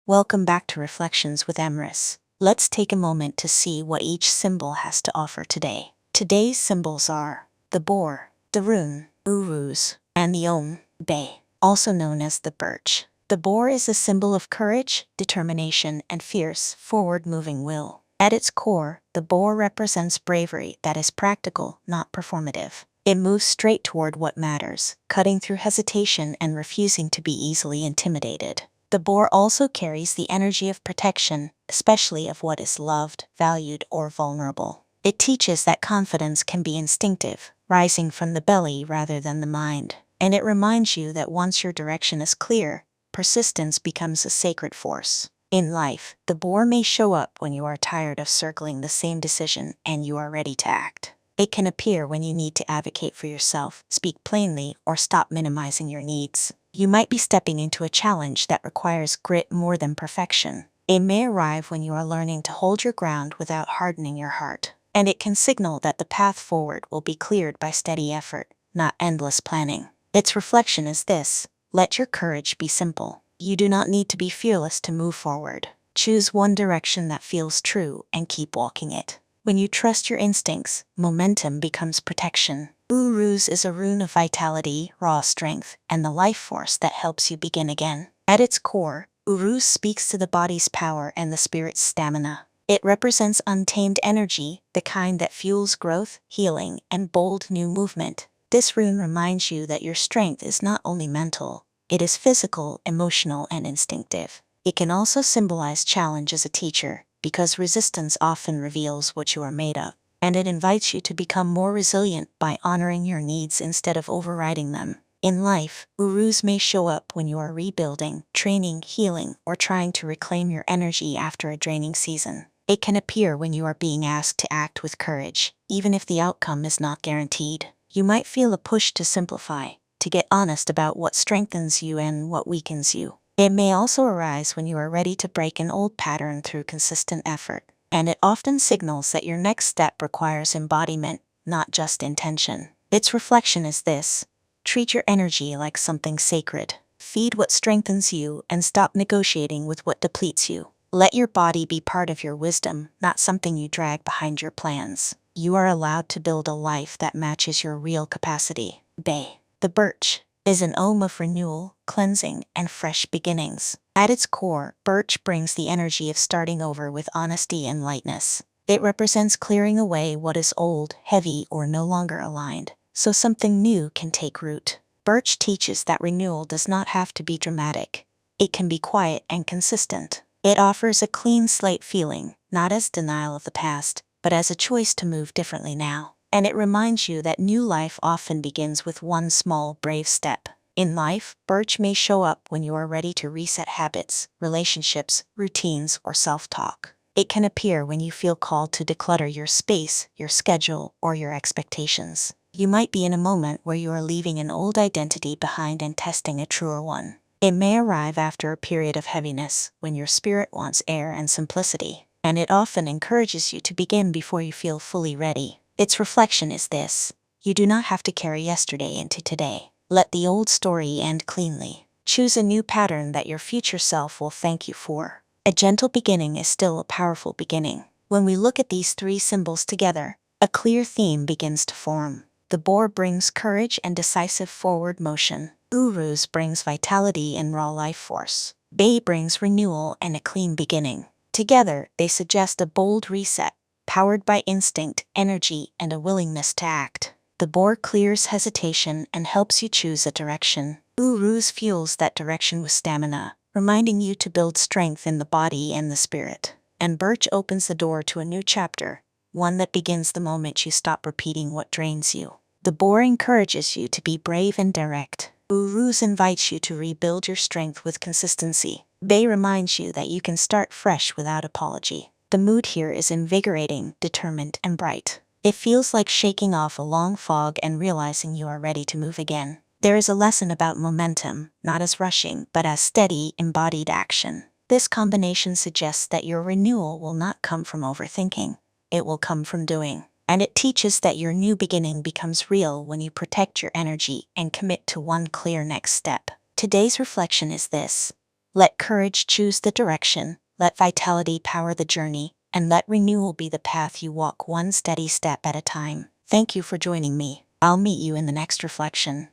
Welcome back to Reflections with Emrys. Let's take a moment to see what each symbol has to offer today. Today's symbols are the boar, the rune, Uruz, and the Beith, also known as the birch. The boar is a symbol of courage, determination, and fierce, forward-moving will. At its core, the boar represents bravery that is practical, not performative. It moves straight toward what matters, cutting through hesitation and refusing to be easily intimidated. The boar also carries the energy of protection, especially of what is loved, valued, or vulnerable. It teaches that confidence can be instinctive, rising from the belly rather than the mind. And it reminds you that once your direction is clear, persistence becomes a sacred force. In life, the boar may show up when you are tired of circling the same decision and you are ready to act. It can appear when you need to advocate for yourself, speak plainly, or stop minimizing your needs. You might be stepping into a challenge that requires grit more than perfection. It may arrive when you are learning to hold your ground without hardening your heart. And it can signal that the path forward will be cleared by steady effort, not endless planning. Its reflection is this: let your courage be simple. You do not need to be fearless to move forward. Choose one direction that feels true and keep walking it. When you trust your instincts, momentum becomes protection. Uruz is a rune of vitality, raw strength, and the life force that helps you begin again. At its core, Uruz speaks to the body's power and the spirit's stamina. It represents untamed energy, the kind that fuels growth, healing, and bold new movement. This rune reminds you that your strength is not only mental, it is physical, emotional, and instinctive. It can also symbolize challenge as a teacher, because resistance often reveals what you are made of. And it invites you to become more resilient by honoring your needs instead of overriding them. In life, Uruz may show up when you are rebuilding, training, healing, or trying to reclaim your energy after a draining season. It can appear when you are being asked to act with courage, even if the outcome is not guaranteed. You might feel a push to simplify, to get honest about what strengthens you and what weakens you. It may also arise when you are ready to break an old pattern through consistent effort. And it often signals that your next step requires embodiment, not just intention. Its reflection is this: treat your energy like something sacred. Feed what strengthens you and stop negotiating with what depletes you. Let your body be part of your wisdom, not something you drag behind your plans. You are allowed to build a life that matches your real capacity. Beith, the birch, is an ohm of renewal, cleansing, and fresh beginnings. At its core, birch brings the energy of starting over with honesty and lightness. It represents clearing away what is old, heavy, or no longer aligned, so something new can take root. Birch teaches that renewal does not have to be dramatic. It can be quiet and consistent. It offers a clean slate feeling, not as denial of the past, but as a choice to move differently now. And it reminds you that new life often begins with one small, brave step. In life, birch may show up when you are ready to reset habits, relationships, routines, or self-talk. It can appear when you feel called to declutter your space, your schedule, or your expectations. You might be in a moment where you are leaving an old identity behind and testing a truer one. It may arrive after a period of heaviness, when your spirit wants air and simplicity. And it often encourages you to begin before you feel fully ready. Its reflection is this: you do not have to carry yesterday into today. Let the old story end cleanly. Choose a new pattern that your future self will thank you for. A gentle beginning is still a powerful beginning. When we look at these three symbols together, a clear theme begins to form. The boar brings courage and decisive forward motion. Uruz brings vitality and raw life force. Beith brings renewal and a clean beginning. Together, they suggest a bold reset, powered by instinct, energy, and a willingness to act. The boar clears hesitation and helps you choose a direction. Uruz fuels that direction with stamina, reminding you to build strength in the body and the spirit. And birch opens the door to a new chapter, one that begins the moment you stop repeating what drains you. The boar encourages you to be brave and direct. Uruz invites you to rebuild your strength with consistency. Beith reminds you that you can start fresh without apology. The mood here is invigorating, determined, and bright. It feels like shaking off a long fog and realizing you are ready to move again. There is a lesson about momentum, not as rushing, but as steady, embodied action. This combination suggests that your renewal will not come from overthinking. It will come from doing. And it teaches that your new beginning becomes real when you protect your energy and commit to one clear next step. Today's reflection is this: Let courage choose the direction, let vitality power the journey, and let renewal be the path you walk one steady step at a time. Thank you for joining me. I'll meet you in the next reflection.